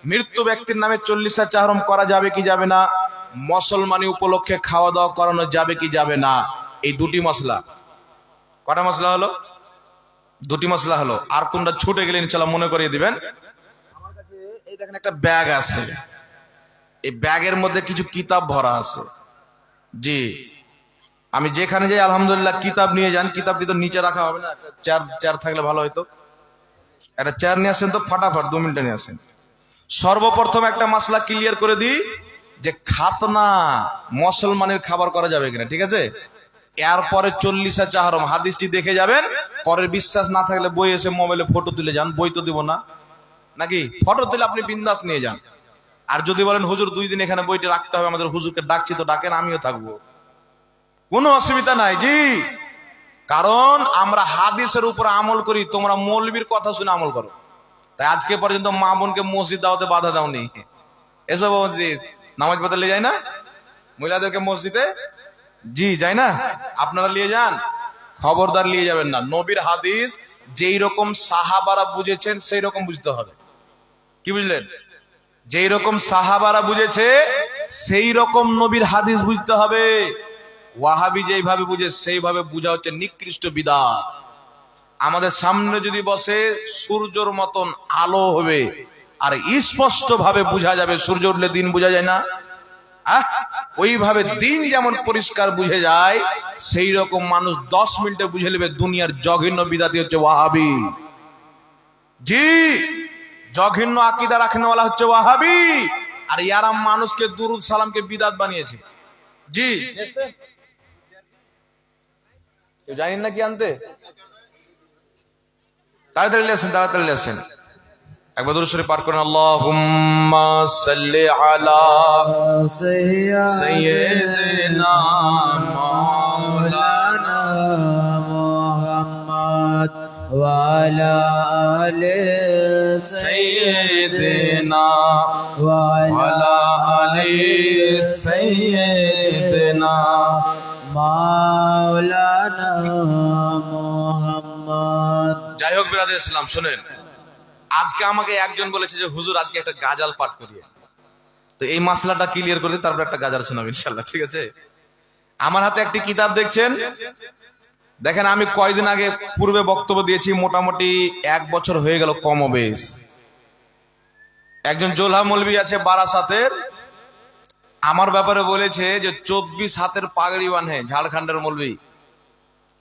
মৃত্যু ব্যক্তির নামে 40 চাহরম করা যাবে কি যাবে না? মুসলমানি উপলক্ষে খাওয়া দাওয়া করানো যাবে কি যাবে না? এই দুটি মশলা। কটা মশলা হলো? দুটি মশলা হলো। আর কোনটা ছুটে গেলে ইনশাআল্লাহ মনে করিয়ে দিবেন। আমার কাছে এই দেখেন একটা ব্যাগ আছে, এই ব্যাগের মধ্যে কিছু কিতাব ভরা আছে। জি, আমি যেখানে যাই আলহামদুলিল্লাহ কিতাব নিয়ে যান। কিতাবটি তো নিচে রাখা হবে না, চেয়ার থাকলে ভালো হতো। একটা চেয়ার নিয়ে আসেন তো, ফাটাফাট 2 মিনিটে নিয়ে আসেন। সর্বপ্রথম একটা মাসলা ক্লিয়ার করে দিই যে খাতনা মুসলমানের খাবার করা যাবে কিনা, ঠিক আছে? এরপরে 40 চাহরম হাদিসটি দেখে যাবেন। পরের বিশ্বাস না থাকলে বই এসে মোবাইলে ফটো তুলে যান, বই তো দিব না নাকি? ফটো তুলে আপনি বিন্দাস নিয়ে যান। আর যদি বলেন হুজুর 2 দিন এখানে বইটি রাখতে হবে, আমাদের হুজুরকে ডাকছি তো ডাকেন, আমিও থাকবো, কোনো অসুবিধা নাই। জি, কারণ আমরা হাদিসের উপর আমল করি, তোমরা মৌলবীর কথা শুনে আমল করো। তাই আজকে পর্যন্ত মা বোনকে মসজিদ দাওয়াতে বাধা দাওনি। এসব মসজিদ নামাজ পড়তে যায় না মহিলাদেরকে মসজিদে? জি যায় না, আপনারা নিয়ে যান, খবরদার নিয়ে যাবেন না। নবীর হাদিস যেই রকম সাহাবারা বুঝেছেন সেই রকম বুঝতে হবে। কি বুঝলেন? যেই রকম সাহাবারা বুঝেছে সেই রকম নবীর হাদিস বুঝতে হবে। ওয়াহাবি যেইভাবে বুঝে সেইভাবে বুঝা হচ্ছে নিকৃষ্ট বিদআত। আমাদের সামনে যদি বসে সূর্যর মতন আলো হবে, আর স্পষ্ট ভাবে বুঝা যাবে। সূর্য উঠলে দিন বুঝা যায় না? ওইভাবে দিন যেমন পরিষ্কার বুঝে যায়, সেই রকম মানুষ 10 মিনিটে বুঝে নেবে দুনিয়ার জঘন্য বিদাতি হচ্ছে ওয়াহাবি। জি, জঘন্য আকীদা রাখনেওয়ালা হচ্ছে ওয়াহাবি। আর ইয়ারা মানুষকে দুরুদ সালামকে বিদাত বানিয়েছে। জি, কেউ জানেন না কি আনতে? তাড়াতাড়ি লেসেন, তাড়াতাড়ি লেসেন। একবার দুরূদ শরীফ পাঠ করেন। আল্লাহুম্মা সাল্লি আলা সাইয়্যিদিনা মাওলানা মুহাম্মদ ওয়া আলা আলি সাইয়্যিদিনা ওয়া আলা আলি সাইয়্যিদিনা মাওলানা মুহাম্মদ। যাই হোক বিরাদর ইসলাম, শুনেন, আজকে আমাকে একজন বলেছে যে হুজুর আজকে একটা গাজাল পাঠ করিয়ে। তো এই মাসলাটা ক্লিয়ার করে দিই, তারপর একটা গাজাল শোনাবো ইনশাআল্লাহ, ঠিক আছে? আমার হাতে একটি কিতাব দেখছেন, দেখেন আমি কয়দিন আগে পূর্বে বক্তব্য দিয়েছি, মোটামুটি 1 বছর হয়ে গেল কম বেশ। একজন জোলহা মৌলবী আছে বারাসাতের, আমার ব্যাপারে বলেছে যে 24 হাতের পাগড়ি বাঁধে ঝাড়খণ্ডের মৌলবী।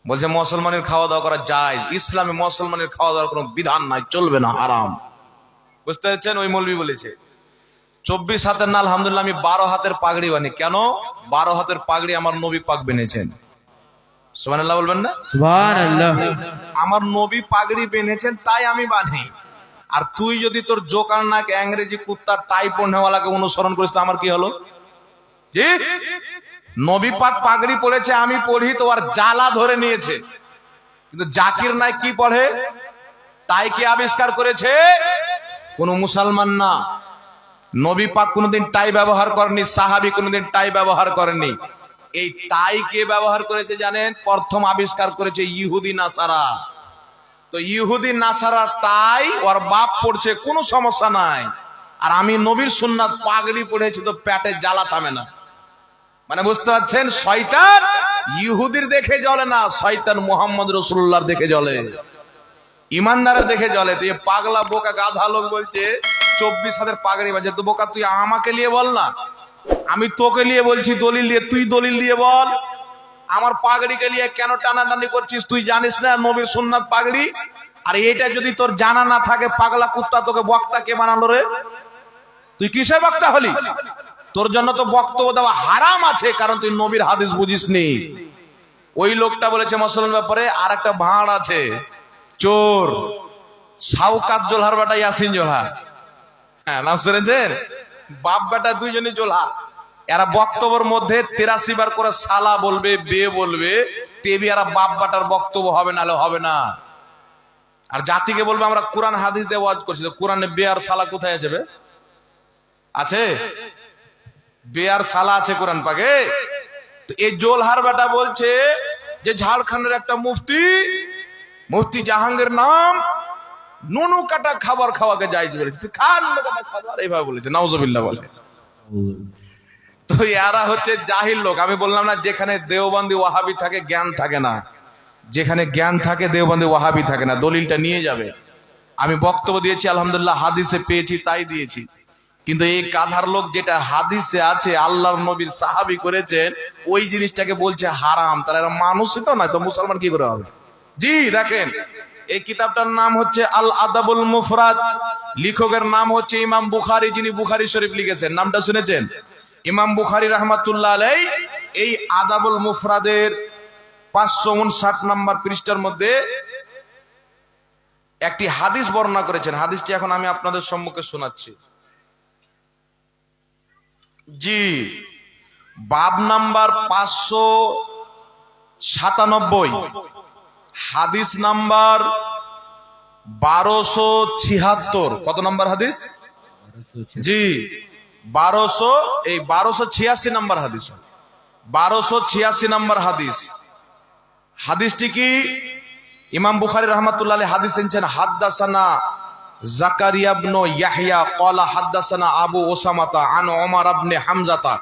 বলছে মুসলমানের খাওয়া দাওয়া করা যায়, ইসলামে মুসলমানের খাওয়া দাওয়ার কোনো বিধান নাই, চলবে না, হারাম। বুঝতে পারছেন? ওই মৌলবী বলেছে 24 হাতের না, আলহামদুলিল্লাহ আমি 12 হাতের পাগড়ি বানি। কেন? 12 হাতের পাগড়ি আমার নবী পাক বেঁধেছেন। সুবহানাল্লাহ বলবেন না? সুবহানাল্লাহ। আমার নবী পাগড়ি বেঁধেছেন তাই আমি বাঁধি। আর তুই যদি তোর জোকার নাক ইংরেজি কুত্তা টাই পড়নেওয়ালাকে অনুসরণ করিস তো আমার কি হলো? জি, নবী পাক পাগড়ি পড়েছে, আমি পড়ি তো আর জ্বালা ধরে নিয়েছে। কিন্তু জাকির নাইক কি পড়ে? তাই কি আবিষ্কার করেছে? কোন মুসলমান না। নবী পাক কোনদিন টাই ব্যবহার করেননি, সাহাবী কোনদিন টাই ব্যবহার করেননি। এই টাই কে ব্যবহার করেছে জানেন? প্রথম আবিষ্কার করেছে ইহুদি নাসারা। তো ইহুদি নাসারা টাই ওর বাপ পড়ছে, কোনো সমস্যা নাই। আর আমি নবীর সুন্নাত পাগড়ি পড়েছি তো পেটে জ্বালা থামে না। মানে বুঝতে পারছেন? শয়তান ইহুদির দেখে জ্বলে না, শয়তান মুহাম্মদ রাসূলুল্লাহর দেখে জ্বলে, ইমানদারের দেখে জ্বলে। তো এই পাগলা বোকা গাধা লোক বলছে 24 হাতের পাগড়ি বাজে। তো বোকা তুই আমাকে নিয়ে বল না, আমি তোকে নিয়ে বলছি দলিল দিয়ে, তুই দলিল দিয়ে বল। আমার পাগড়িকে নিয়ে কেন টানাটানি করছিস? তুই জানিস না নবীর সুন্নাত পাগড়ি? আর এটা যদি তোর জানা না থাকে, পাগলা কুত্তা, তোকে বক্তা কে বানালো রে? তুই কিসে বক্তা হলি? তোর জন্য তো বক্তব্য দেওয়া হারাম আছে, কারণ তুই নবীর হাদিস বুঝিসনি। ওই লোকটা বলেছে মুসলমান ব্যাপারে। আর একটা ভাঁড় আছে চোর, শাওকাত জোলহার বেটা ইয়াসিন জোলহা। হ্যাঁ, নাম শুনেছেন? বাপ বেটা দুইজনই জোলহা। এরা বক্তব্যের মধ্যে 83 বার করে সালা বলবে, বে বলবে, তেবি এরা বাপ বেটার বক্তব্য হবে, নালে হবে না। আর জাতিকে বলবে আমরা কোরআন হাদিস দিয়ে ওয়াজ করছি। তো কোরআনে বে আর সালা কোথায় আছে? আছে? বে আর সালা আছে কোরআন পাকে? তো এই জোলহার বেটা বলছে যে ঝাড়খণ্ডের একটা মুফতি জাহাঙ্গীর নাম, নুনু কাটা খাবার খাওয়াকে জায়েজ বলেছে, তুই খা নুনু কাটা খাবার, এইভাবে বলেছে। নাউজুবিল্লাহ বলে। তো এরা হচ্ছে জাহিল লোক। আমি বললাম না, যেখানে দেওবন্দি ওয়াহাবি থাকে জ্ঞান থাকে না, যেখানে জ্ঞান থাকে দেওবন্দি ওয়াহাবি থাকে না। দলিলটা নিয়ে যাবে। আমি বক্তব্য দিয়েছি, আলহামদুলিল্লাহ হাদিসে পেয়েছি তাই দিয়েছি। কিন্তু এই কাধার লোক যেটা হাদিসে আছে আল্লাহর নবীর সাহাবী করেছেন, ওই জিনিসটাকে বলছে হারাম। তাহলে এরা মানুষই তো নয়, তো মুসলমান কি করে হবে? জি দেখেন, এই কিতাবটার নাম হচ্ছে আল আদাবুল মুফরাদ, লেখকের নাম হচ্ছে ইমাম বুখারী, যিনি বুখারী শরীফ লিখেছেন। নামটা শুনেছেন? ইমাম বুখারী রাহমাতুল্লাহ আলাইহি এই আদাবুল মুফরাদের 559 নম্বর পৃষ্ঠার মধ্যে একটি হাদিস বর্ণনা করেছেন। হাদিসটি এখন আমি আপনাদের সম্মুখে শোনাচ্ছি। জি, বাব নাম্বার 597, হাদিস নাম্বার 1276। কত নাম্বার হাদিস? জি 1286 নাম্বার হাদিস, 1286 নাম্বার হাদিস। হাদিসটি কি? ইমাম বুখারী রাহমাতুল্লাহ আলাইহি হাদিস এনেছেন, হাদ্দাসানা জাকারিয়া ইবনে ইয়াহইয়া ক্বালা হাদ্দাসানা আবু উসামাতা আন ওমর ইবনে হামজাতা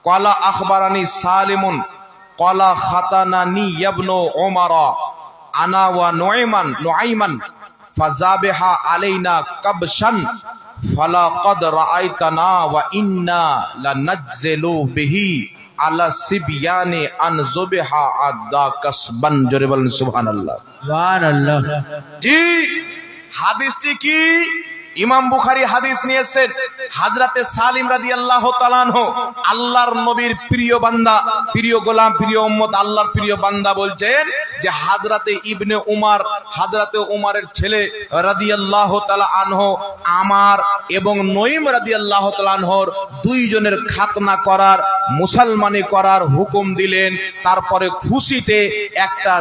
ক্বালা আখবারানি সালিমুন ক্বালা খাতানানি ইবনে ওমর আনা ওয়া নুআইমান ফাযাবিহা আলাইনা কাবশান ফালাকাদ রাআইতানা ওয়া ইন্না লানাজজিলু বিহি আলা সিবয়ানি আন যুবিহা আদা কাসবান। জোরে বলেন সুবহানাল্লাহ। সুবহানাল্লাহ। জি, হাদিসটি কি? ইমাম বুখারী হাদিস নিয়েছেন, হযরতে সালিম রাদিয়াল্লাহু তাআলা আনহু, আল্লাহর নবীর প্রিয় বান্দা, প্রিয় গোলাম, প্রিয় উম্মত, আল্লাহর প্রিয় বান্দা বলছেন যে হযরতে ইবনে উমর, হযরতে উমরের ছেলে রাদিয়াল্লাহু তাআলা আনহু আমার এবং নঈম রাদিয়াল্লাহু তাআলা আনহুর দুইজনের খাতনা করার, মুসলমানি করার হুকুম দিলেন। তারপরে খুশিতে একটা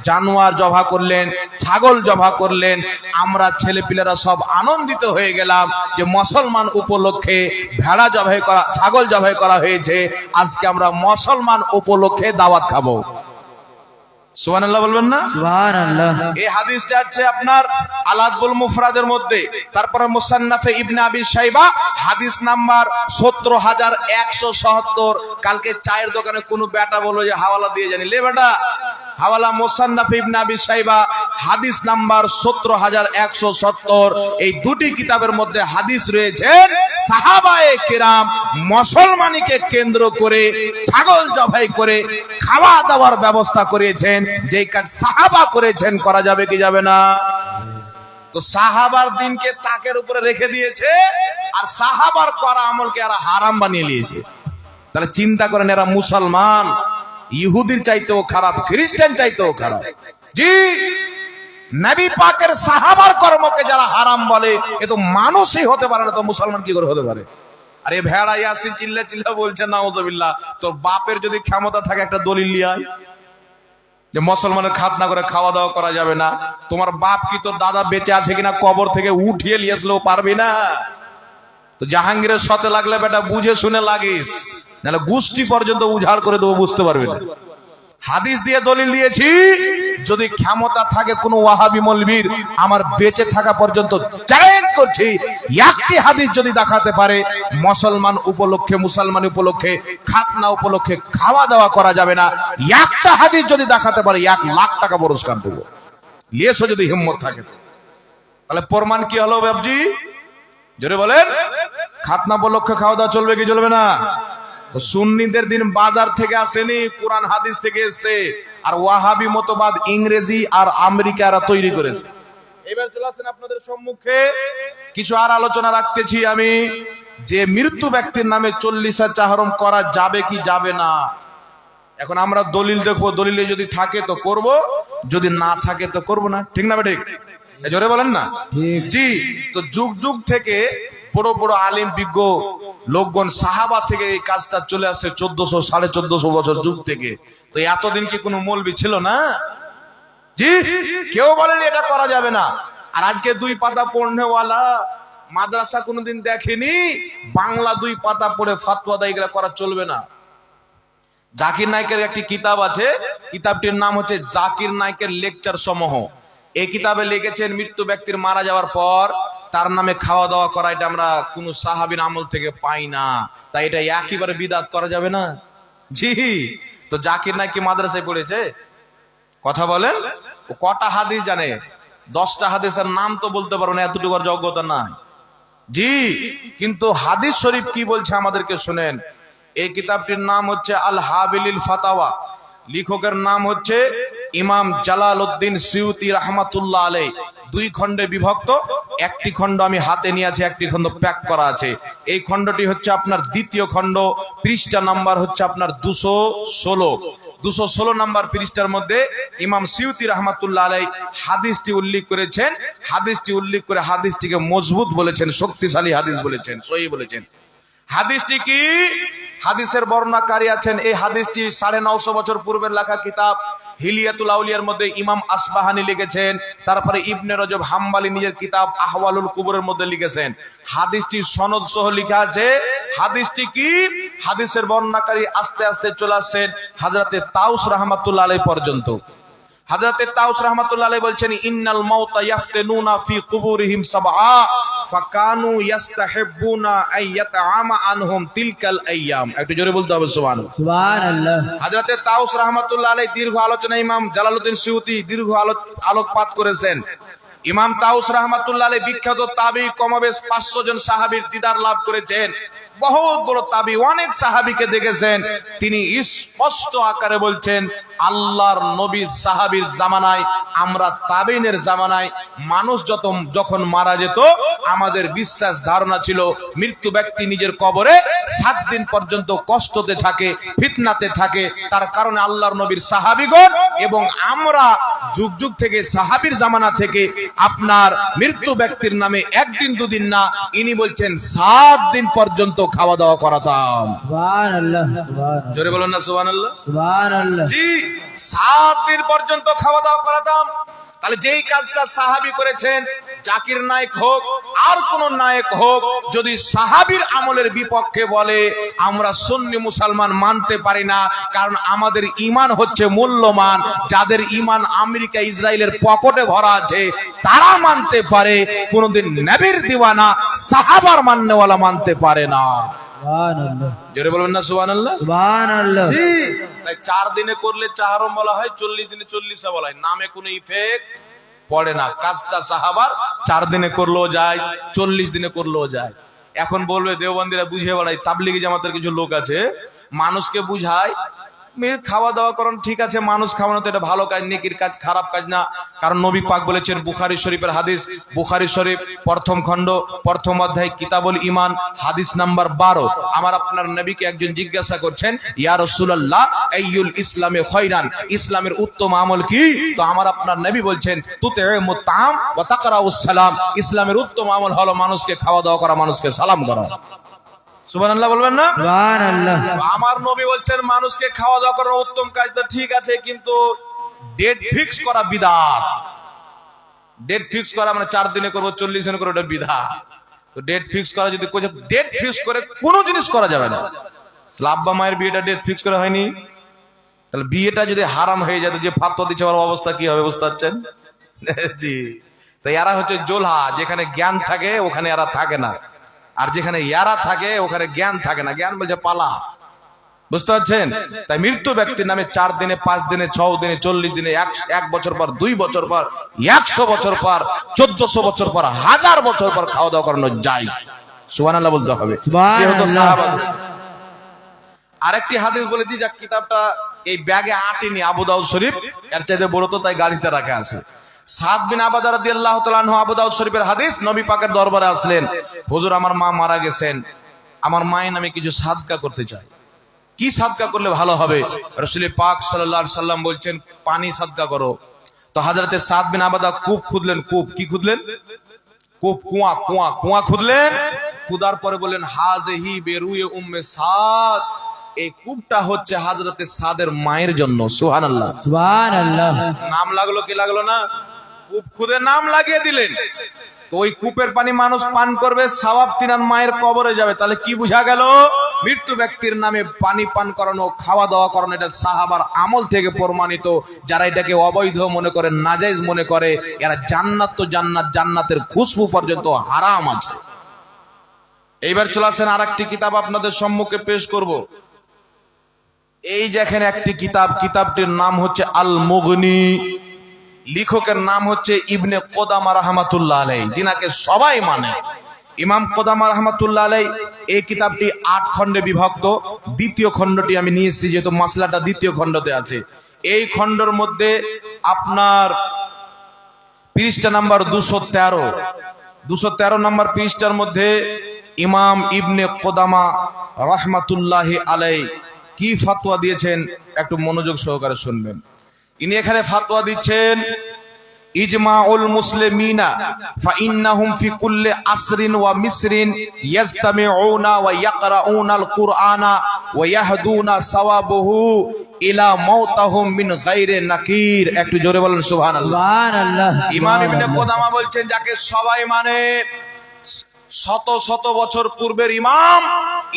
জানোয়ার জবাহ করলেন, ছাগল জবাহ করলেন। আমরা ছেলেপিলেরা সব আনন্দিত হয়ে গেলাম যে মুসলমান উপলক্ষে ভেড়া জবাই করা, ছাগল জবাই করা হয়েছে, আজকে আমরা মুসলমান উপলক্ষে দাওয়াত খাবো। সুবহানাল্লাহ বলবেন না? সুবহানাল্লাহ। এই হাদিসটা আছে আপনার আল আদবুল মুফরাদের মধ্যে। তারপরে মুসান্নাফে ইবনে আবি শাইবা হাদিস নাম্বার 17177। কালকে চায়ের দোকানে কোনো বেটা বলল যে হাওয়ালা দিয়ে জানি, লে বেটা হাওয়ালা মুসান্নাফে ইবনে আবি শাইবা হাদিস নাম্বার 17170। এই দুটি কিতাবের মধ্যে হাদিস রয়েছে সাহাবায়ে কেরাম মুসলমানিকে কেন্দ্র করে ছাগল জবাই করে খাওয়া দাওয়ার ব্যবস্থা করেছেন। যে কাজ সাহাবা করেছেন করা যাবে কি যাবে না? তো সাহাবার দিনকে তাকের উপরে রেখে দিয়েছে আর সাহাবার করা আমলকে এরা হারাম বানিয়ে নিয়েছে। তাহলে চিন্তা করেন, এরা মুসলমান ইহুদির চাইতেও খারাপ, খ্রিস্টান চাইতেও খারাপ। জি, নবী পাকের সাহাবার কর্মকে যারা হারাম বলে, এ তো মানুষই হতে পারে না, তো মুসলমান কি করে হতে পারে? আরে ভেড়া ইয়াসিন চিল্লা চিল্লা বলছে নাউযুবিল্লাহ। তোর বাপের যদি ক্ষমতা থাকে একটা দলিল নিয়ে আয় যে মুসলমানের খাতনা করে খাওয়া দাওয়া করা যাবে না। তোমার বাপ কি তোর দাদা বেঁচে আছে কিনা কবর থেকে উঠিয়ে নিয়ে আসলেও পারবি না। তো জাহাঙ্গীরের সাথে লাগলে বেটা বুঝে শুনে লাগিস, নাহলে গোষ্ঠী পর্যন্ত উজাড় করে দেবো, বুঝতে পারবি না। হাদিস দিয়ে দলিল দিয়েছি, যদি ক্ষমতা থাকে কোন ওয়াহাবি মৌলবীর, আমার বেঁচে থাকা পর্যন্ত চ্যালেঞ্জ করছি, একটি হাদিস যদি দেখাতে পারে মুসলমান উপলক্ষে, মুসলমান উপলক্ষে খাতনা উপলক্ষে খাওয়া দাওয়া করা যাবে না, একটা হাদিস যদি দেখাতে পারে 1 লাখ টাকা পুরস্কার দেবো, লিয়েছো যদি হিম্মত থাকে। তাহলে প্রমাণ কি হলো বাবজি? জোরে বলেন, খাতনা উপলক্ষে খাওয়া দাওয়া চলবে কি চলবে না? তো সুন্নিদের দিন বাজার থেকে আসেনি, কোরআন হাদিস থেকে এসেছে। আর ওয়াহাবি মতবাদ ইংরেজি আর আমেরিকারা তৈরি করেছে। এবার চলে আসেন আপনাদের সম্মুখে কিছু আর আলোচনা রাখতেছি আমি, যে মৃত্যু ব্যক্তির নামে 40 চাহরম করা যাবে কি যাবে না। এখন আমরা দলিল দেখবো, দলিলে যদি থাকে তো করব, যদি না থাকে তো করব না। ঠিক না ঠিক? জোরে বলেন না। জি, তো যুগ যুগ থেকে বড় বড় আলিম বিজ্ঞ লোকগণ সাহাবা থেকে এই কাজটা চলে আসছে 1400 1450 বছর যুগ থেকে। তো এতদিন কি কোনো মৌলবি ছিল না? জি, কেউ বলেনি এটা করা যাবে না। আর আজকে 2 পাতা পড়নেওয়ালা মাদ্রাসা কোনোদিন দেখেনি, বাংলা 2 পাতা পড়ে ফাতোয়া দেয় এগুলা করা চলবে না। জাকির নায়কের একটি কিতাব আছে, কিতাবটির নাম হচ্ছে জাকির নায়কের লেকচার সমূহ। এই কিতাবে লিখেছেন মৃত্যু ব্যক্তির মারা যাওয়ার পর তার নামে খাওয়া দাওয়া করা, এটা আমরা কোন সাহাবীর আমল থেকে পাই না। তাই এটা একেবারে বিদআত করা যাবে না। জি, তো জাকির নাকি মাদ্রাসায় পড়েছে, কথা বলেন, ও কটা হাদিস জানে? 10টা হাদিসের নাম তো বলতে পারো না, এতটুকু যোগ্যতা নাই। জি, কিন্তু হাদিস শরীফ কি বলছে আমাদেরকে শুনেন। এই কিতাবটির নাম হচ্ছে আল হাবিলিল ফাতাওয়া, লেখকের নাম হচ্ছে ইমাম জালালউদ্দিন সিউতি রাহমাতুল্লাহ আলাইহি। 2 খণ্ডে বিভক্ত, একটি খণ্ড আমি হাতে নিয়ে আছি, একটি খণ্ড প্যাক করা আছে। এই খণ্ডটি হচ্ছে আপনার দ্বিতীয় খণ্ড, পৃষ্ঠা নাম্বার হচ্ছে আপনার 216 নাম্বার পৃষ্ঠার মধ্যে ইমাম সিউতি রাহমাতুল্লাহ আলাইহি হাদিসটি উল্লেখ করেছেন। হাদিসটি উল্লেখ করে হাদিসটিকে মজবুত বলেছেন, শক্তিশালী হাদিস বলেছেন, সহিহ বলেছেন। হাদিসটি কি? হাদিসের বর্ণনাকারী আছেন, এই হাদিসটি 950 বছর পূর্বের লেখা কিতাব হিলিয়াতুল আউলিয়ার মধ্যে ইমাম আসবাহানি লিখেছেন। তারপরে ইবনে রজব হাম্বলি নিজের কিতাব আহওয়ালুল কুবুরের মধ্যে লিখেছেন। হাদিসটি সনদ সহ লেখা আছে। হাদিসটি কি? হাদিসের বর্ণনাকারী আস্তে আস্তে চলে আসছেন হযরতে তাউস রাহমাতুল্লাহ আলাইহি পর্যন্ত। হযরতে তাউস রাহমাতুল্লাহ আলাইহি বলছেন, ইন্নাল মাউতা ইয়াফতানুনা ফি কুবুরিহিম সাবআ ফাকানু ইস্তাহিব্বুনা আইয়াতআমা আনহুম তিলকাল আইয়াম। একটু জোরে বলতে হবে সুবহানাল্লাহ। সুবহানাল্লাহ। হযরতে তাউস রাহমাতুল্লাহ আলাইহি দীর্ঘ আলোচনা ইমাম জালালউদ্দিন সিউতি দীর্ঘ আলোকপাত করেছেন। ইমাম তাউস রাহমাতুল্লাহ আলাইহি বিখ্যাত তাবী, কমবেশ 500 জন সাহাবীর দিদার লাভ করেছেন। বহুত বড় তাবী, অনেক সাহাবীকে দেখেছেন। তিনি স্পষ্ট আকারে বলছেন, আল্লাহর নবীর সাহাবীর জামানায়, আমরা তাবেইনের জামানায় মানুষ যখন মারা যেত, আমাদের বিশ্বাস ধারণা ছিল মৃত্যু ব্যক্তি নিজের কবরে 7 দিন পর্যন্ত কষ্টতে থাকে, ফিতনাতে থাকে। তার কারণে আল্লাহর নবীর সাহাবীগণ এবং আমরা যুগ যুগ থেকে সাহাবীর জামানা থেকে আপনার মৃত্যু ব্যক্তির নামে 1 দিন 2 দিন না, ইনি বলছেন 7 দিন পর্যন্ত খাওয়া দাওয়া করাতাম। সুবহানাল্লাহ, সুবহানাল্লাহ। জোরে বলুন না সুবহানাল্লাহ। সুবহানাল্লাহ। জি, 7 দিন পর্যন্ত খাওয়া দাওয়া করাতাম। তাহলে যেই কাজটা সাহাবী করেছেন, জাকির নায়েক হোক আর কোন নায়েক হোক, যদি সাহাবীর আমলের বিপক্ষে বলে, আমরা সুন্নি মুসলমান মানতে পারি না। কারণ আমাদের ঈমান হচ্ছে মূল্যবান। যাদের ঈমান আমেরিকা ইসরায়েলের পকেটে ভরা আছে তারা মানতে পারে, কোনদিন নবীর দিওয়ানা সাহাবার মাননেওয়ালা মানতে পারে না। সুবহানাল্লাহ। জোরে বলবেন না সুবহানাল্লাহ। সুবহানাল্লাহ। জি, তাই 4 দিনে করলে চাহরম বলা হয়, 40 দিনে 40 বলা হয়। নামে কোনো ইফেক্ট পড়ে না। কাজটা সাহাবার 4 দিনে করলেও যায়, 40 দিনে করলেও যায়। এখন বলবে দেওবন্দিরা বুঝিয়ে বেড়ায়, তাবলিগি জামাতের কিছু লোক আছে, মানুষকে বুঝায় খাওয়া দাওয়া করেন, ঠিক আছে, মানুষ খাওয়ানো তো এটা ভালো কাজ, নেকির কাজ, খারাপ কাজ না। কারণ নবী পাক বলেছেন, বুখারী শরীফের হাদিস, বুখারী শরীফ 1ম খণ্ড 1ম অধ্যায় কিতাবুল ঈমান হাদিস নাম্বার 12। আমার আপনার নবীকে একজন জিজ্ঞাসা করছেন, ইয়া রাসূলুল্লাহ আইয়ুল ইসলামে খায়রান, ইসলামের উত্তম আমল কি? তো আমার আপনার নবী বলছেন, তুতিমুত তাআম ওয়া তাকরাউস সালাম, ইসলামের উত্তম আমল হলো মানুষকে খাওয়া দাওয়া করা, মানুষকে সালাম করা। সুবহানাল্লাহ বলবেন না? সুবহানাল্লাহ। আমার নবী বলছেন মানুষকে খাওয়া দাওয়া করার উত্তম কাজ, তো ঠিক আছে, কিন্তু ডেট ফিক্স করা বিদআত। ডেট ফিক্স করা মানে 4 দিনে করব, 40 দিনে করব, এটা বিদআত। তো ডেট ফিক্স করা যদি কোথাও ডেট ফিক্স করে কোনো জিনিস করা যাবে না। আব্বা মায়ের বিয়েটা ডেট ফিক্স করা হয়নি, তাহলে বিয়েটা যদি হারাম হয়ে যেত, যে ফাতোয়া দিচ্ছে ওর অবস্থা কি হবে বুঝতে পারছেন? জি, তাই এরা হচ্ছে জোলহা, যেখানে জ্ঞান থাকে ওখানে এরা থাকে না, আর যেখানে ইয়ারা থাকে ওখানে জ্ঞান থাকে না। জ্ঞান বলছে পালা, বুঝতে পারছেন? তাই মৃত্যু ব্যক্তির নামে 4 দিনে, 5 দিনে, 6 দিনে, 40 দিনে, 1 বছর পর, 2 বছর পর, 100 বছর পর, 1400 বছর পর, 1000 বছর পর খাওয়া দাওয়া করানো যায়। সুবহানাল্লাহ বলতে হবে। যেহেতু সাহাবা। আরেকটি হাদিস বলে দিই, যা কিতাবটা এই ব্যাগে আটেনি, আবু দাউদ শরীফ, এর চাইতে বড় তো, তাই গাড়িতে রাখা আছে। সাদ বিন আবাদা রাদিয়াল্লাহু তাআলা আনহু, আবু দাউদ শরীফের হাদিস, নবী পাকের দরবারে আসলেন, হুজুর আমার মা মারা গেছেন, আমার মায়ের নামে কিছু সাদকা করতে চাই, কি সাদকা করলে ভালো হবে? রাসূল পাক সাল্লাল্লাহু আলাইহি সাল্লাম বলছেন, পানি সাদকা করো। তো হযরতে সাদ বিন আবাদা কূপ খুঁদলেন। কূপ কি খুঁদলেন? কূপ, কুয়া খুঁদলেন। খুদার পরে বললেন, হাযিহি বিরুয়ে উম্মে সাদ, এই কূপটা হচ্ছে হযরতে সাদের মায়ের জন্য। সুবহানাল্লাহ, সুবহানাল্লাহ। নাম লাগলো কি লাগলো না? কূপ খুদে নাম লাগিয়ে দিলেন। তো ওই কূপের পানি মানুষ পান করবে, সওয়াব তিনার মায়ের কবরে যাবে। তাহলে কি বোঝা গেল? মৃত্যু ব্যক্তির নামে পানি পান করানো, খাওয়া দাওয়া করানো, এটা সাহাবার আমল থেকে প্রমাণিত। যারা এটাকে অবৈধ মনে করে, নাজায়েজ মনে করে, এরা জান্নাত তো জান্নাত, জান্নাতের খুশবু পর্যন্ত হারাম আছে। এইবার চলে আসেন আর একটি কিতাব আপনাদের সম্মুখে পেশ করব। এই যে এখানে একটি কিতাব, কিতাবটির নাম হচ্ছে আল মুগনি। লেখকের নাম হচ্ছে ইবনে কোদামা রাহমাতুল্লাহ আলাইহি, যিনাকে সবাই মানে। ইমাম কোদামা রাহমাতুল্লাহ আলাইহি এই কিতাবটি 8 খণ্ডে বিভক্ত। দ্বিতীয় খণ্ডটি আমি নিয়েছি, যেহেতু মাসলাটা দ্বিতীয় খণ্ডতে আছে। এই খণ্ডের মধ্যে আপনার পৃষ্ঠা নাম্বার 213 নম্বর পৃষ্ঠার মধ্যে ইমাম ইবনে কোদামা রাহমাতুল্লাহি আলাইহি কি ফতোয়া দিয়েছেন একটু মনোযোগ সহকারে শুনবেন। ইনি এখানে ফতোয়া দিচ্ছেন, ইজমাউল মুসলিমিনা ফাইন্নাহুম ফি কুল্লি আসরিন ওয়া মিসরিন ইয়াজতামিউনা ওয়া ইয়াকরাউনাল কুরআনা ওয়া ইয়াহদুনা সাওয়াবুহু ইলা মাউতাহুম মিন গায়রি নাকির। একটু জোরে বলেন সুবহানাল্লাহ। সুবহানাল্লাহ। ইমাম ইবনে কোদামা বলছেন, যাকে সবাই মানে, শত শত বছর পূর্বের ইমাম,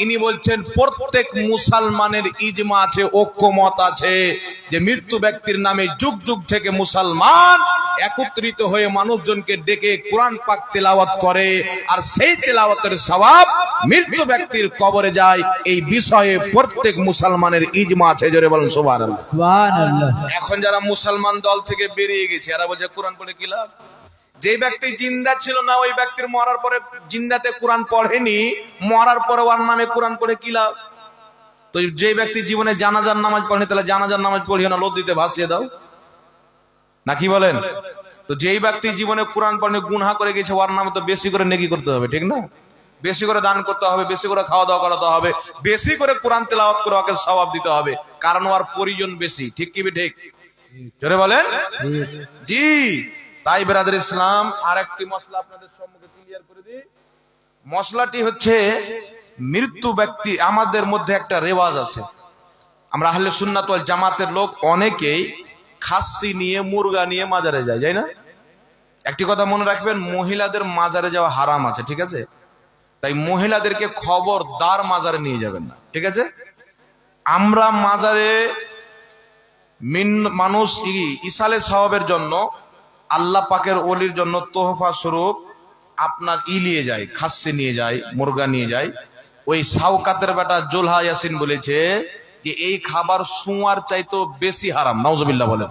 ইনি বলছেন প্রত্যেক মুসলমানের ইজমা আছে, ঐক্যমত আছে যে মৃত্যু ব্যক্তির নামে যুগ যুগ থেকে মুসলমান একত্রিত হয়ে মানুষজনকে ডেকে কোরআন পাক তেলাওয়াত করে, আর সেই তেলাওয়াতের সওয়াব মৃত্যু ব্যক্তির কবরে যায়। এই বিষয়ে প্রত্যেক মুসলমানের ইজমা আছে। জোরে বলেন সুবহানাল্লাহ। সুবহানাল্লাহ। এখন যারা মুসলমান দল থেকে বেরিয়ে গেছে, এরা বলছে কোরআন পড়ে কি লাভ? যে ব্যক্তি জিন্দা ছিল না, ওই ব্যক্তির মরার পরে জিন্দাতে কোরআন পড়েনি, মরার পরে ওর নামে কোরআন পড়ে কি লাভ? তো যে ব্যক্তি জীবনে জানাজার নামাজ পড়েনি, তাহলে জানাজার নামাজ পড়িও না, নদীতে ভাসিয়ে দাও, নাকি বলেন? তো যেই ব্যক্তি জীবনে কোরআন পড়েনি, গুনাহ করে গেছে, ওর নামে তো বেশি করে নেকি করতে হবে, ঠিক না? বেশি করে দান করতে হবে, বেশি করে খাওয়া দাওয়া করাতে হবে, বেশি করে কোরআন তেলাওয়াত করে ওকে সওয়াব দিতে হবে, কারণ ওর পরিজন বেশি। ঠিক কি ঠিক? জোরে বলেন। জি। তাই বেরাদর ইসলাম, আর একটি মশলা আপনাদের সম্মুখে ক্লিয়ার করে দিই। মশলাটি হচ্ছে, মৃত্যু ব্যক্তি, আমাদের মধ্যে একটা রেওয়াজ আছে, আমরা আহলে সুন্নাত ওয়াল জামাতের লোক অনেকেই খাসি নিয়ে, মুরগা নিয়ে মাজারে যায়, যাই না? একটি কথা মনে রাখবেন, মহিলাদের মাজারে যাওয়া হারাম আছে, ঠিক আছে? তাই মহিলাদেরকে খবরদার মাজারে নিয়ে যাবেন না, ঠিক আছে? আমরা মাজারে মানুষ ইসালে সওয়াবের জন্য, আল্লাহ পাকের ওলির জন্য তোহফা স্বরূপ আপনার নিয়ে যায়, খাসি নিয়ে যায়, মুরগা নিয়ে যায়। ওই শাওকাতের বেটা জুলহা ইয়াসিন বলেছে যে এই খাবার সুয়ার চাইতো বেশি হারাম। নাউজুবিল্লাহ বলেন,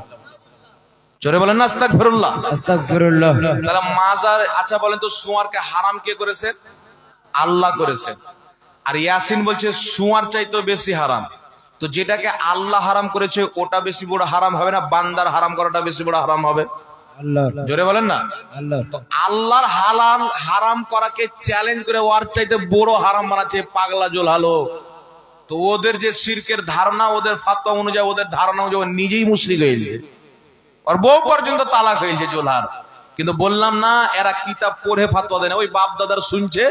জোরে বলেন না আস্তাগফিরুল্লাহ। আস্তাগফিরুল্লাহ। তাহলে মাজার, আচ্ছা বলেন তো, সুয়ারকে হারাম কে করেছে? আল্লাহ করেছে। আর ইয়াসিন বলছে সুয়ার চাইতো বেশি হারাম। তো যেটাকে আল্লাহ হারাম করেছে ওটা বেশি বড় হারাম হবে না, বান্দার হারাম করাটা বেশি বড় হারাম হবে? আল্লাহ। জোরে বলেন না। আল্লাহ। তো আল্লাহর হালাল হারাম করাকে চ্যালেঞ্জ করে ওর চাইতে বড় হারাম বানাচ্ছে পাগলা জোলহালো। তো ওদের যে শিরকের ধারণা, ওদের ফাতোয়া অনুযায়ী, ওদের ধারণা অনুযায়ী নিজেই মুশরিক হয়েছে, ওর বউ পর্যন্ত তালাক হয়েছে জোলহার। কিন্তু বললাম না, এরা কিতাব পড়ে ফাতোয়া দেয় না, ওই বাপ দাদার শুনছে,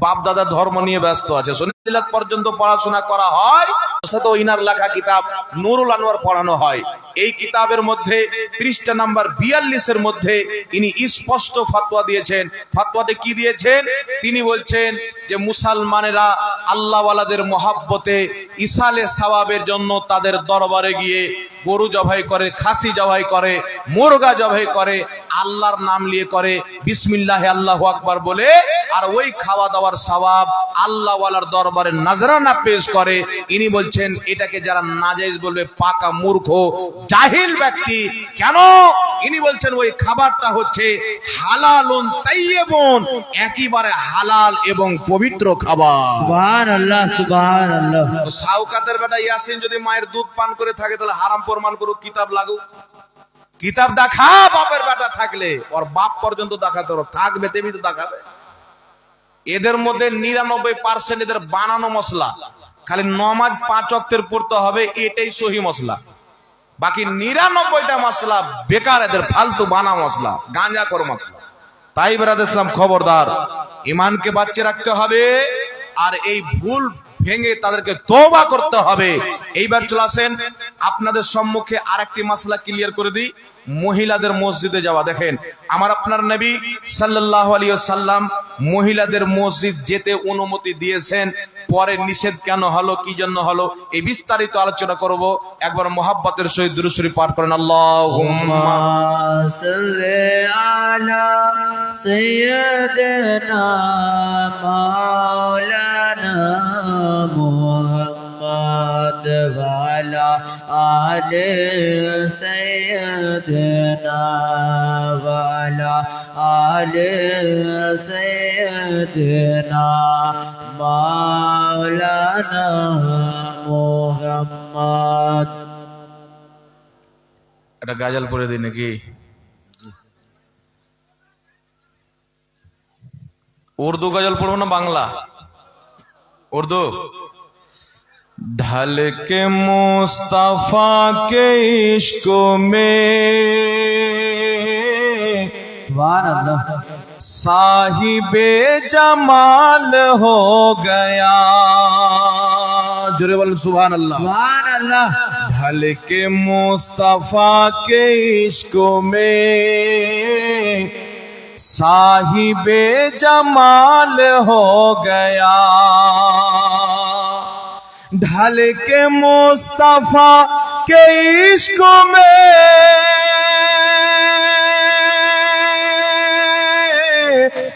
বাপ দাদার ধর্ম নিয়ে ব্যস্ত আছে। সুন্নাত পর্যন্ত পড়াশোনা করা হয়, সাথে ইনার লেখা কিতাব নুরুল আনোয়ার পড়ানো হয়। এই কিতাবের মধ্যে পৃষ্ঠা নাম্বার 42 মধ্যে ইনি স্পষ্ট ফাতোয়া দিয়েছেন। ফাতোয়াতে কি দিয়েছেন? তিনি বলছেন যে মুসলমানেরা আল্লাহওয়ালাদের মহাব্বতে ইসালে সওয়াবের জন্য তাদের দরবারে গিয়ে গরু জবাই করে, খাসি জবাই করে, মুরগা জবাই করে, আল্লাহর নাম নিয়ে করে, বিসমিল্লাহ আল্লাহু আকবার বলে, আর ওই খাওয়া দাওয়ার সওয়াব আল্লাহওয়ালার দরবারে নজরানা পেশ করে। ইনি বলছেন এটাকে যারা নাজায়েজ বলবে, পাকা মূর্খ জাহিল ব্যক্তি। কেন? ইনি বলছেন ওই খাবারটা হচ্ছে হালালুন তাইয়্যিবুন, একেবারে হালাল এবং পবিত্র খাবার। সুবহানাল্লাহ। সুবহানাল্লাহ। শাওকাতের বেটা ইয়াসিন যদি মায়ের দুধ পান করে থাকে, তাহলে হারাম প্রমাণ করুক, কিতাব লাগুক, কিতাব দেখা। বাপের বেটা থাকলে ওর বাপ পর্যন্ত দেখাতে থাকবে, তেমনি তো দেখাবে। এদের মধ্যে 99% এদের বানানো মশলা, খালি নমাজ 5 ওয়াক্তের পড়তে হবে, এটাই সহি মশলা। বাকি 99টা মশলা বেকার, এদের ফালতু বানা মশলা, গাঁজাখোর মশলা। তাই বেরাদর ইসলাম, খবরদার, ঈমানকে বাঁচিয়ে রাখতে হবে, আর এই ভুল ভেঙে তাদেরকে তওবা করতে হবে। এইবার চলে আসেন আপনাদের সম্মুখে আরেকটি মাসলা ক্লিয়ার করে দিই। মহিলাদের মসজিদে যাওয়া, দেখেন আমার আপনার নবী সাল্লাল্লাহু আলাইহি ওয়াসাল্লাম মহিলাদের মসজিদ যেতে অনুমতি দিয়েছেন পরে নিষেধ কেন হলো, কি জন্য হলো, এই বিস্তারিত আলোচনা করব। একবার মুহাব্বতের সহিত দুরূদ শরীফ পাঠ করেন। আল্লাহুম্মা সাল্লি আলা সাইয়্যিদিনা মাওলানা মুহাম্মদ ওয়া আলা আলি সাইয়্যিদিনা ওয়া আলা আলি সাইয়্যিদিনা মাওলানা মুহাম্মদ। এটা গাজাল পড়ে দিই নাকি? উর্দু গজল পড়বো না বাংলা? উর্দু। ढल के मुस्तफा के इश्क में सुभान अल्लाह साहिबे जमाल हो गया। जोरे बोलें सुभान अल्लाह। सुभान अल्लाह। ढल के मुस्तफा के इश्क में साहिबे जमाल हो गया। ढल के मुस्तफा के इश्क में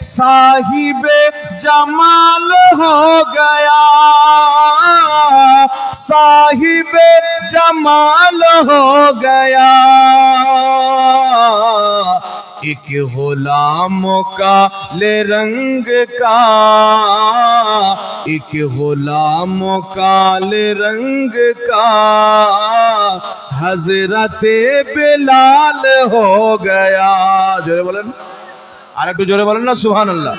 साहिबे जमाल हो गया। साहिबे जमाल हो गया। एक गुलाम काले रंग का, एक गुलाम काले रंग का हजरत बिलाल हो गया। जोरे बोलें, आरेकटू जोरे बोलें ना सुभान अल्लाह।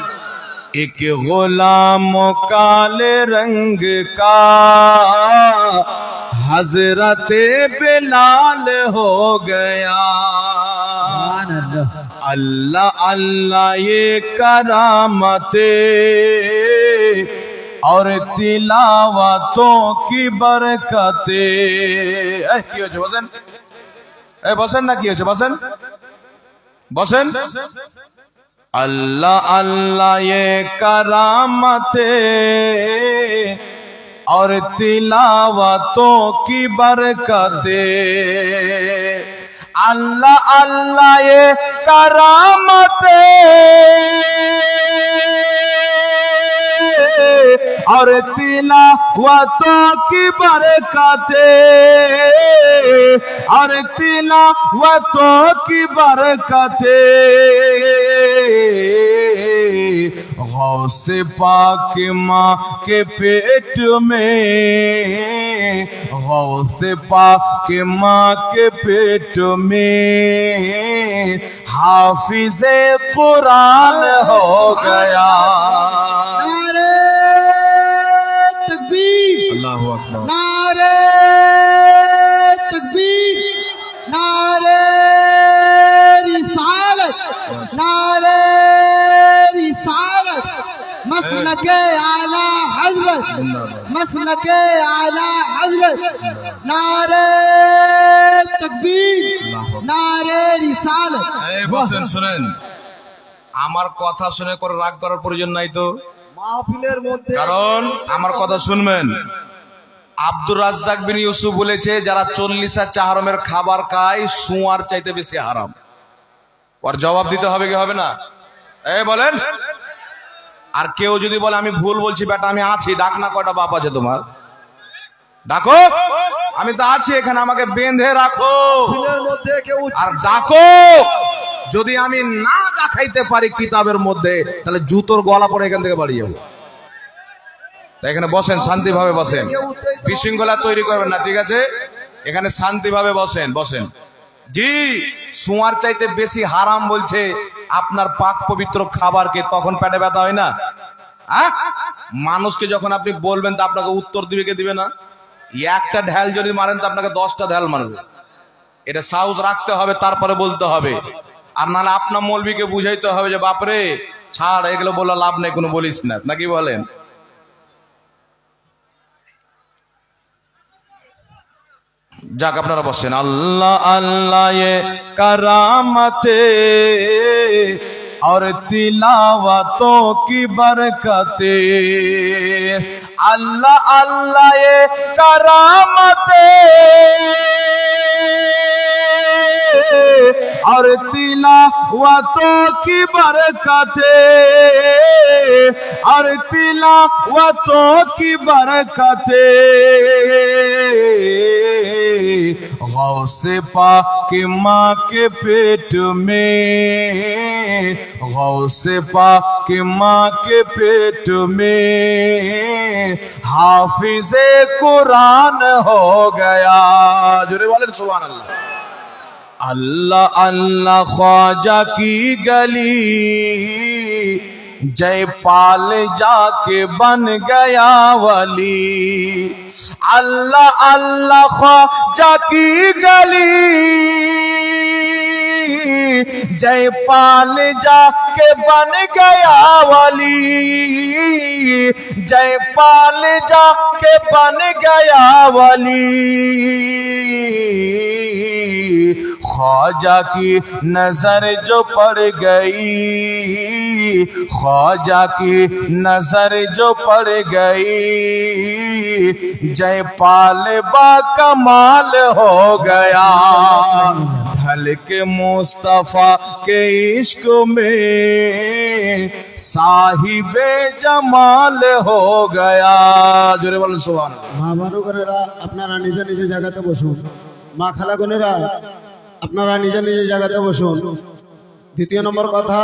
एक गुलाम काले रंग का हजरत बिलाल हो गया। सुभान अल्लाह। अल्लाह अल्लाह ये करामते और तिलावतों की बरकते। কি হয়েছে বসেন, বসেন না, কি হয়েছে বসেন, বসেন। अल्लाह अल्लाह ये करामते और तिलावतों की बरकते। अल्लाह अल्लाह ये करामते और तिलावतों की बरकते, और तिलावतों की बरकते। गौसे पाक माँ के पेट में, गौसे पाक माँ के पेट में हाफिज़े कुरान हो गया। नारे तकबीर, अल्लाहु अकबर। नारे तकबीर, नारे रिसालत, नारे रिसालत। मसलके आला हजरत, मसलके आला हजरत। नारे तकबीर, नारे रिसालत। বসেন, শুনেন, আমার কথা শুনে করে রাগ করার প্রয়োজন নাই তো, মাহফিলের মধ্যে কারণ আমার কথা শুনবেন। আব্দুর রাজ্জাক বিন ইউসুফ বলেছে, যারা 40 চাহরমের খাবার খায় সুয়ার চাইতে বেশি হারাম। ওর জবাব দিতে হবে কি হবে না? বলেন। আর কেউ যদি বলে আমি ভুল বলছি, বেটা আমি আছি, ডাক না, কয়টা বাপ আছে তোমার? ডাকো, আমি তো আছি এখানে, আমাকে বেঁধে রাখো। মাহফিলের মধ্যে কেউ আর ডাকো, যদি আমি না দেখাইতে পারি কিতাবের মধ্যে, তাহলে জুতোর গলা পরে এখান থেকে বাড়ি যাবো। তাই এখানে বসেন, শান্তিভাবে বসেন, বিশৃঙ্খলা তৈরি করবেন না, ঠিক আছে? এখানে শান্তিভাবে বসেন, বসেন। জি, সুয়ার চাইতে বেশি হারাম বলছে আপনার পাক পবিত্র খাবারকে, তখন পেটে ব্যথা হয় না? মানুষকে যখন আপনি বলবেন তা আপনাকে উত্তর দিবে কে? দিবে না। একটা ঢেল যদি মারেন তো আপনাকে 10টা ঢেল মারবে। এটা সাহস রাখতে হবে, তারপরে বলতে হবে। আর নাহলে আপনার মৌলবীকে বুঝাইতে হবে যে বাপরে ছাড়, এগুলো বলা লাভ নেই, কোনো বলিস না, নাকি বলেন? যাক, আপনারা বসেন। আল্লাহ আল্লাহ ये करामते और तिलावतों की बरकते। अल्लाह अल्लाह ये करामते और तिलावतों की बरकते और तिलावतों की बरकते गौसे पाक माँ के पेट में गौसे पाक माँ के पेट में हाफिज़े कुरान हो गया। जोरे वाले सुभान अल्लाह। अल्लाह अल्लाह ख्वाजा की गली जयपाल जाके बन गया वली। अल्लाह अल्लाह ख्वाजा की गली जयपाल जाके बन गया वली। जयपाल जाके बन गया वली। ख्वाजा की नजर जो पड़ गई ख्वाजा की नजर जो पड़ गई जयपाल बा कमाल हो गया। ढल के मुस्तफा के इश्क में साहिबे जमाल हो गया। जोरे बोल सुभान अल्लाह। মা বানুগণেরা আপনারা নিজে নিজে জায়গাতে বসুন। মা খালাগণেরা আপনারা নিজে নিজে জায়গাতে বসুন। দ্বিতীয় নম্বর কথা,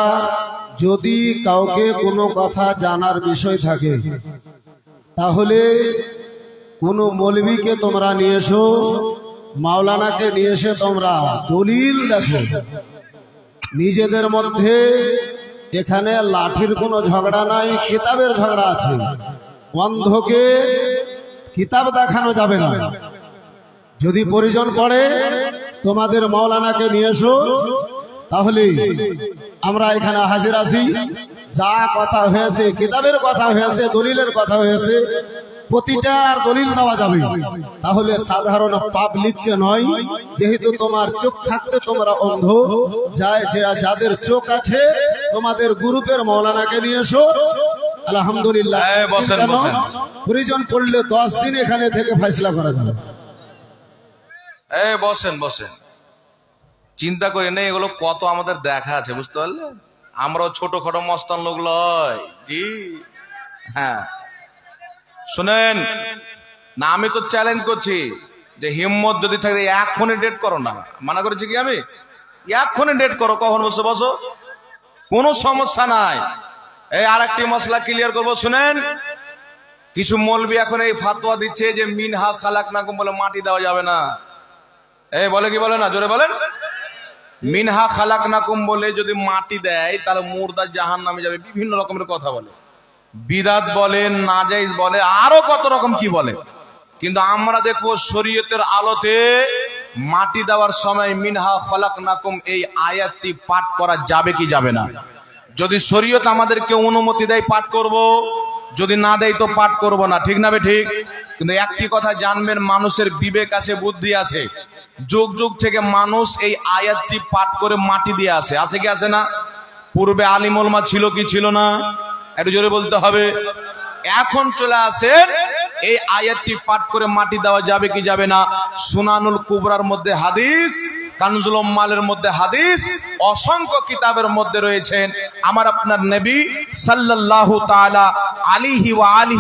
যদি কাউকে কোনো কথা জানার বিষয় থাকে তাহলে কোনো মৌলবীকে তোমরা নিয়ে এসো, মাওলানাকে নিয়ে এসে তোমরা দলিল দেখো। নিজেদের মধ্যে এখানে লাঠির কোনো ঝগড়া নাই, কিতাবের ঝগড়া আছে। অন্ধকে কিতাব দেখানো যাবে না। যদি প্রয়োজন পড়ে তোমাদের মাওলানাকে নিয়ে এসো, তাহলে আমরা এখানে হাজির আছি। যা কথা হয়েছে, কিতাবের কথা হয়েছে, দলিলের কথা হয়েছে, প্রতিটার দলিল দেওয়া যাবে। তাহলে সাধারণ পাবলিককে নয়, যেহেতু তোমার চোখ থাকতে তোমরা অন্ধ, যাদের চোখ আছে তোমাদের গ্রুপের মাওলানাকে নিয়ে এসো। আলহামদুলিল্লাহ। প্রয়োজন পড়লে 10 দিন এখানে থেকে ফয়সালা করা যাবে। বসেন বসেন, চিন্তা করি না, এগুলো কত আমাদের দেখা আছে, বুঝতে পারলেন? আমরাও ছোটখাটো মস্তান লোক লয়। জি হ্যাঁ, শুনেন না, আমি তো চ্যালেঞ্জ করছি যে হিম্মত যদি থাকে এক্ষুনি ডেট করো না। মানা করেছি কি আমি? এক্ষুনি ডেট করো, কখন বসে বসো, কোনো সমস্যা নাই। এই আর একটি মশলা ক্লিয়ার করবো, শুনেন। কিছু মৌলবি এখন এই ফাতোয়া দিচ্ছে যে মিনহা খালাকনাকুম বলে মাটি দেওয়া যাবে না। এই বলে কি বলে না? জোরে বলেন। মিনহা খালাকনাকুম বলে যদি মাটি দেয় তাহলে মুর্দা জাহান্নামে যাবে, বিভিন্ন রকমের কথা বলে, বিদাত বলেন, নাজাইজ বলে, আরো কত রকম কি বলে। কিন্তু আমরা দেখবো শরীয়তের আলোতে মাটি দেওয়ার সময় মিনহা খালাকনাকুম এই আয়াতটি পাঠ করা যাবে কি যাবে না। যদি শরীয়ত আমাদেরকে অনুমতি দেয় পাঠ করব, যদি না দেয় তো পাঠ করব না। ঠিক না বে ঠিক? কিন্তু একটি কথা জানবেন, মানুষের বিবেক আছে, বুদ্ধি আছে। যুগ যুগ থেকে মানুষ এই আয়াতটি পাঠ করে মাটি দিয়ে আসে, আছে কি আসে না? পূর্বে আলিম ওলামা ছিল কি ছিল না? একটু জোরে বলতে হবে। এখন চলে আসে এই আয়াতটি পাঠ করে মাটি দেওয়া যাবে কি যাবে না। সুনানুল কুবরার মধ্যে হাদিস, কানজুল উম্মালের মধ্যে হাদিস, অসংখ্য কিতাবের মধ্যে রয়েছেন। আমার আপনার নবী সাল্লাল্লাহু তাআলা আলাইহি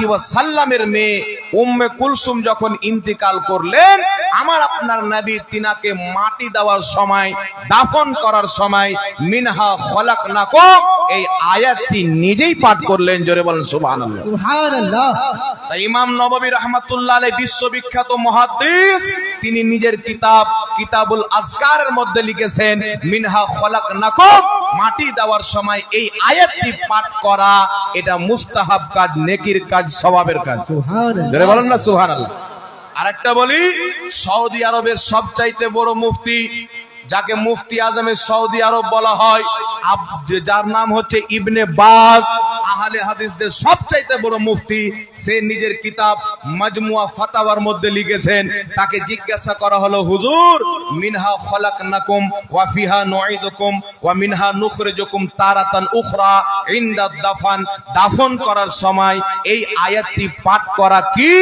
ওয়া সাল্লামের মেয়ে উম্মে কুলসুম যখন ইন্তিকাল করলেন, আমার আপনার নবী তিনাকে মাটি দেওয়ার সময়, দাফন করার সময় মিনহা খলাকনাকুম এই আয়াতটি নিজেই পাঠ করলেন। জোরে বলেন সুবহানাল্লাহ। সুবহানাল্লাহ। তাই ইমাম নববী রাহমাতুল্লাহ আলাইহি বিশ্ববিখ্যাত মুহাদ্দিস, তিনি নিজের কিতাবুল আজকারের মধ্যে লিখেছেন মিনহা খলাকনাকুম, মাটি দেওয়ার সময় এই আয়াতটি পাঠ করা এটা মুস্তাহাব কাজ, নেকির কাজ, সওয়াবের কাজ। সুবহানাল্লাহ। জোরে বলেন না সুবহানাল্লাহ। আরেকটা বলি, সৌদি আরবের সবচাইতে বড় মুফতি, যাকে মুফতি আজমে সৌদি আরব বলা হয়, যার নাম হচ্ছে ইবনে বাজ। আহলে হাদিসদের সবচাইতে বড় মুফতি, সে নিজের কিতাব মাজমুয়া ফাতাওয়ার মধ্যে লিখেছেন। তাকে জিজ্ঞাসা করা হলো, হুজুর মিনহা খলাকনাকুম ওয়া ফিহা নুঈদুকুম ওয়া মিনহা নুখরিজুকুম তারাতান উখরা ইনদা দাফন, দাফন করার সময় এই আয়াতটি পাঠ করা কি?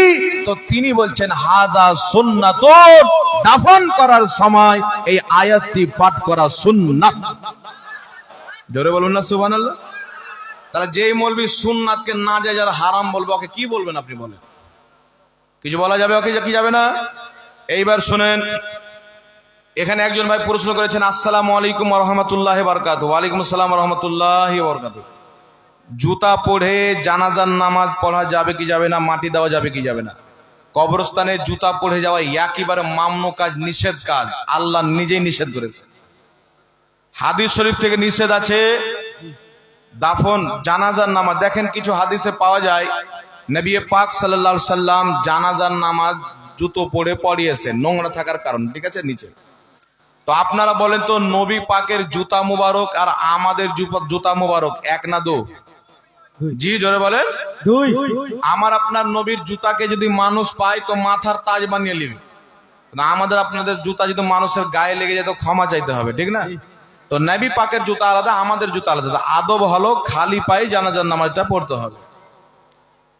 তো তিনি বলছেন হাযা সুন্নাতুন, দাফন করার সময় এই আয়াতটি পাঠ করা সুন্নাত। জোরে বলুন না সুবহানাল্লাহ। তাহলে যেই মৌলবি সুন্নাতকে না যায় যারা হারাম বলবে, ওকে কি বলবেন আপনি? বলেন কিছু বলা যাবে ওকে কি যাবে না? এইবার শুনেন, এখানে একজন ভাই প্রশ্ন করেছেন, আসসালামু আলাইকুম ওয়া রাহমাতুল্লাহি ওয়া বারাকাতুহু। ওয়া আলাইকুম আসসালাম ওয়া রাহমাতুল্লাহি ওয়া বারাকাতুহু। জুতা পরে জানাজার নামাজ পড়া যাবে কি যাবে না? মাটি দেওয়া যাবে কি যাবে না? কবরস্থানে জুতা পরে যাওয়া একেবারে মামনু কাজ, নিষেধ কাজ, আল্লাহ নিজেই নিষেধ করেছেন। হাদিস শরীফ থেকে নিষেধ আছে দাফন জানাজার নামাজ। দেখেন কিছু হাদিসে পাওয়া যায় নবী পাক সাল্লাল্লাহু আলাইহি সাল্লাম জানাজার নামাজ জুতো পরে পড়িয়েছেন, নোংরা থাকার কারণ, ঠিক আছে নিচে। তো আপনারা বলেন তো, নবী পাকের জুতা মুবারক আর আমাদের জুতা মুবারক এক না দু? জি জোরে বলেন। দুই। আমার আপনার নবীর জুতাকে যদি মানুষ পায় তো মাথার তাজ বানিয়ে নিবে, আমাদের আপনাদের জুতা যদি মানুষের গায়ে লেগে যায় তো ক্ষমা চাইতে হবে, ঠিক না? তো নবী পাকের জুতা আলাদা, আমাদের জুতা আলাদা। আদব হলো খালি পায়ে জানাজার নামাজটা পড়তে হবে।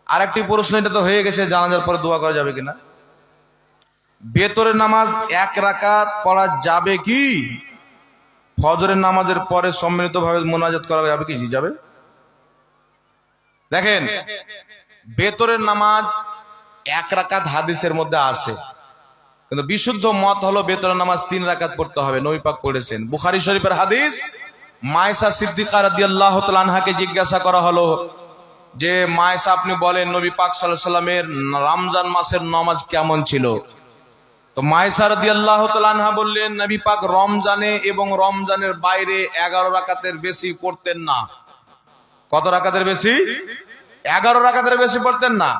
আরেকটি প্রশ্ন, এটা তো হয়ে গেছে, জানাজার পরে দোয়া করা যাবে কিনা? বেতরের নামাজ এক রাকাত পড়া যাবে কি? ফজরের নামাজের পরে সম্মিলিতভাবে মোনাজাত করা যাবে কি? জি যাবে। দেখেন বেতরের নামাজ এক রাকাত হাদিসের মধ্যে আছে, কিন্তু বিশুদ্ধ মত হলো বেতরের নামাজ 3 রাকাত পড়তে হবে। নবী পাক পড়েছেন। বুখারী শরীফের হাদিস, মায়েশা সিদ্দিকা রাদিয়াল্লাহু তাআলা আনহাকে জিজ্ঞাসা করা হলো যে মায়েশা আপনি বলেন নবী পাক সাল্লাল্লাহু আলাইহি সাল্লামের রমজান মাসের নামাজ কেমন ছিল? তো মায়েশা রাদিয়াল্লাহু তাআলা আনহা বললেন নবী পাক রমজানে এবং রমজানের বাইরে 11 রাকাতের বেশি পড়তেন না। কত রাকাতের বেশি? 11 রাকাতের বেশি পড়তেন না।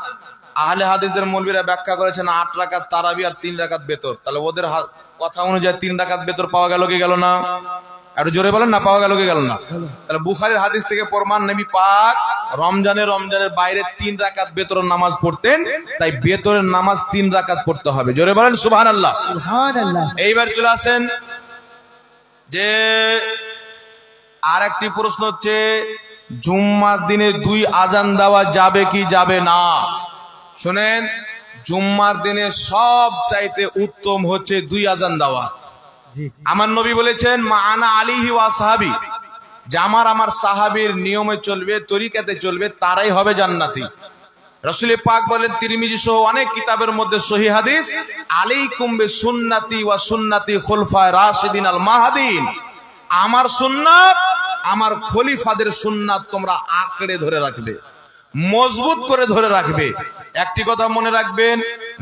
আহলে হাদিসদের মৌলবীরা ব্যাখ্যা করেছেন 8 রাকাত তারাবি আর 3 রাকাত বেতর। তাহলে ওদের কথা অনুযায়ী 3 রাকাত বেতর পাওয়া গেল কি গেল না? আর জোরে বলেন না, পাওয়া গেল কি গেল না? তাহলে বুখারীর হাদিস থেকে প্রমাণ, নবী পাক রমজানের বাইরে 3 রাকাত বেতরের নামাজ পড়তেন, তাই বেতরের নামাজ 3 রাকাত পড়তে হবে। জোরে বলেন সুবহানাল্লাহ। সুবহানাল্লাহ। এইবার চলে আসেন যে আরেকটি প্রশ্ন হচ্ছে, জুম্মার দিনে 2 আজান দেওয়া যাবে কি যাবে না? শুনেন, জুম্মার দিনে সব চাইতে উত্তম হচ্ছে 2 আজান দেওয়া। আমার নবী বলেছেন মা আনা আলিহি ওয়া সাহাবী, যে আমার সাহাবীর নিয়মে চলবে, তরিকাতে চলবে, তারাই হবে জান্নাতি। রাসূল পাক বলেন তিরমিজি সহ অনেক কিতাবের মধ্যে সহিহ হাদিস, আলাইকুম বিসুন্নতি ওয়া সুন্নতি খুলফায়ে রাশিদিন আল মাহদিন, আমার সুন্নাত আমার খলিফাদের সুন্নাত তোমরা আঁকড়ে ধরে রাখবে, মজবুত করে ধরে রাখবে। একটি কথা মনে রাখবেন,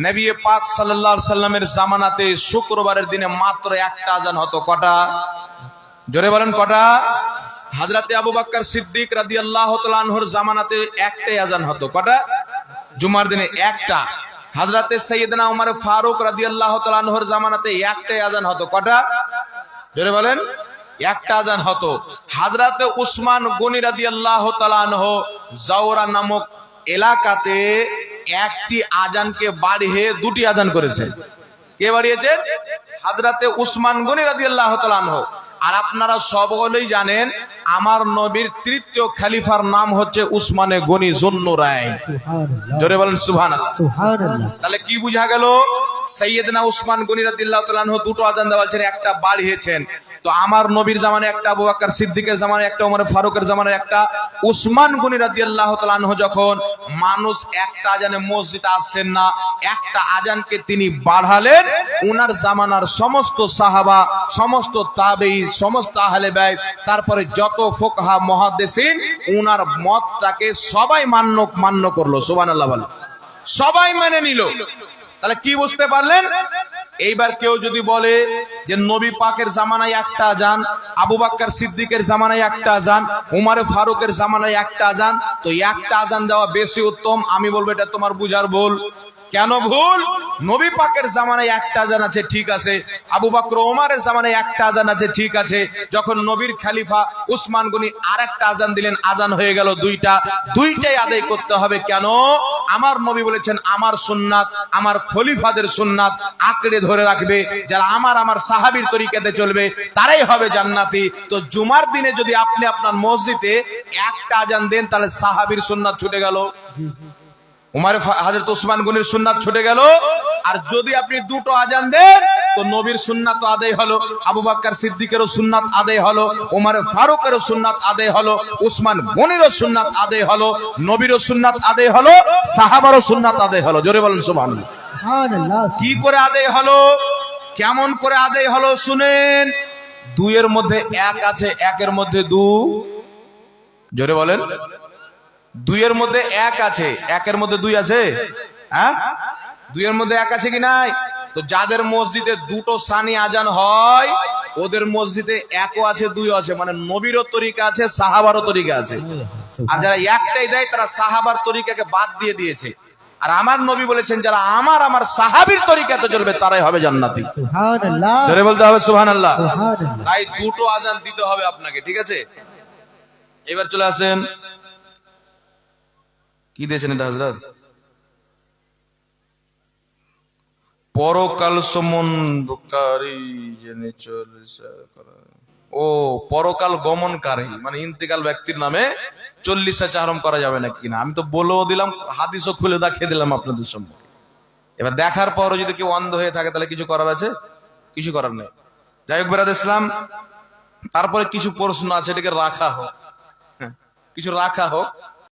নবী পাক সাল্লাল্লাহু আলাইহি সাল্লামের জামানাতে শুক্রবারের দিনে মাত্র একটা আজান হতো। কটা? জোরে বলেন কটা? হযরতে আবু বকর সিদ্দিক রাদিয়াল্লাহু তাআলা আনহুর জামানাতে একটাই আজান হতো। কটা? জুমার দিনে একটা। হযরতে সাইয়েদনা ওমর ফারুক রাদিয়াল্লাহু তাআলা আনহুর জামানাতে একটাই আজান হতো। কটা? জোরে বলেন। একটা আজান হতো। হযরতে উসমান গনি রাদিয়াল্লাহু তাআলা আনহু জাওরা নামক এলাকাতে একটি আজানকে বাড়িয়ে 2টি আজান করেছেন। কে বাড়িয়েছেন? হযরতে উসমান গনি রাদিয়াল্লাহু তাআলা আনহু। আর আপনারা সকলেই জানেন আমার নবীর তৃতীয় খলিফার নাম হচ্ছে উসমানে গনি যুন্নুরাইন। সুবহানাল্লাহ। জোরে বলেন সুবহানাল্লাহ। সুবহানাল্লাহ। তাহলে কি বুঝা গেল? সাইয়েদনা উসমান গনি রাদিয়াল্লাহু তাআলা আনহু 2টো আজান দেওয়াছেন, একটা বাড়িয়েছেন। তো আমার নবীর জামানায় একটা, আবু বকর সিদ্দিকের জামানায় একটা, ওমর ফারুকের জামানায় একটা, উসমান গনি রাদিয়াল্লাহু তাআলা আনহু যখন মানুষ একটা আজানে মসজিদে আসছেন না, একটা আজানকে তিনি বাড়ালেন। উনার জামানার সমস্ত সাহাবা, সমস্ত তাবেঈ, সমস্ত আহলে বাইত, তারপরে যত ফুকহা মুহাদ্দিসিন উনার মতটাকে সবাই মান্য করলো। সুবহানাল্লাহ বলে সবাই মেনে নিল। তাহলে কি বুঝতে পারলেন? এইবার কেউ যদি বলে যে নবী পাকের জামানায় একটা আজান, আবু বকর সিদ্দিকের জামানায় একটা আজান, উমর ফারুকের জামানায় একটা আজান, তো একটা আজান দেওয়া বেশি উত্তম, আমি বলবো এটা তোমার বুঝার ভুল। কেন ভুল? নবী পাকের জামানায় একটা আজান আছে, ঠিক আছে। আবু বকর ওমরের জামানায় একটা আজান আছে, ঠিক আছে। যখন নবীর খলিফা উসমান গনি আরেকটা আজান দিলেন, আজান হয়ে গেল দুইটা। দুইটাই আদায় করতে হবে। কেন? আমার নবী বলেছেন আমার সুন্নাত, আমার খলিফাদের সুন্নাত আঁকড়ে ধরে রাখবে, যারা আমার সাহাবীর তরিকাতে চলবে তারাই হবে জান্নাতি। তো জুমার দিনে যদি আপনি আপনার মসজিদে একটা আজান দেন, তাহলে সাহাবীর সুন্নাত ছুটে গেল, উমর হযরত উসমান গনির সুন্নাত ছুটে গেল। আর যদি আপনি দুটো আজান দেন, তো নবীর সুন্নাত তো আদায় হলো, আবু বকর সিদ্দিকেরও সুন্নাত আদায় হলো, ওমর ফারুকেরও সুন্নাত আদায় হলো, উসমান গনিরও সুন্নাত আদায় হলো, নবীরও সুন্নাত আদায় হলো, সাহাবারও সুন্নাত আদায় হলো। জোরে বলেন সুবহানাল্লাহ। সুবহানাল্লাহ। কি করে আদায় হলো? কেমন করে আদায় হলো শুনেন। দুইয়ের মধ্যে এক আছে, একের মধ্যে দু। জোরে বলেন। দুইয়ের মধ্যে এক আছে, একের মধ্যে দুই আছে। হ্যাঁ, দুইয়ের মধ্যে এক আছে কি নাই? তো যাদের মসজিদে দুটো সানি আজান হয়, ওদের মসজিদে একও আছে, দুইও আছে। মানে নবীরও তরিকা আছে, সাহাবারও তরিকা আছে। আর যারা একটাই দেয়, তারা সাহাবার তরিকাকে বাদ দিয়ে দিয়েছে। আর আমার নবী বলেছেন, যারা আমার সাহাবীর তরিকাতে চলবে তারাই হবে জান্নাতি। সুবহানাল্লাহ। জোরে বলতে হবে সুবহানাল্লাহ। সুবহানাল্লাহ। তাই দুটো আজান দিতে হবে আপনাকে, ঠিক আছে? এবার চলে আসেন, কি দিয়েছেন এটা হযরত? পরকাল সম্বন্ধকারী জেনে চলছে। ও, পরকাল গমনকারী মানে ইন্তেকাল ব্যক্তির নামে 40 চাহরম করা যাবে না কিনা। আমি তো বলেও দিলাম, হাদিসও খুলে দেখিয়ে দিলাম আপনাদের সম্মুখে। এবার দেখার পরও যদি কেউ অন্ধ হয়ে থাকে, তাহলে কিছু করার আছে? কিছু করার নেই। যাই হোক বেরাদ ইসলাম, তারপরে কিছু প্রশ্ন আছে, এটাকে রাখা হোক, কিছু রাখা হোক।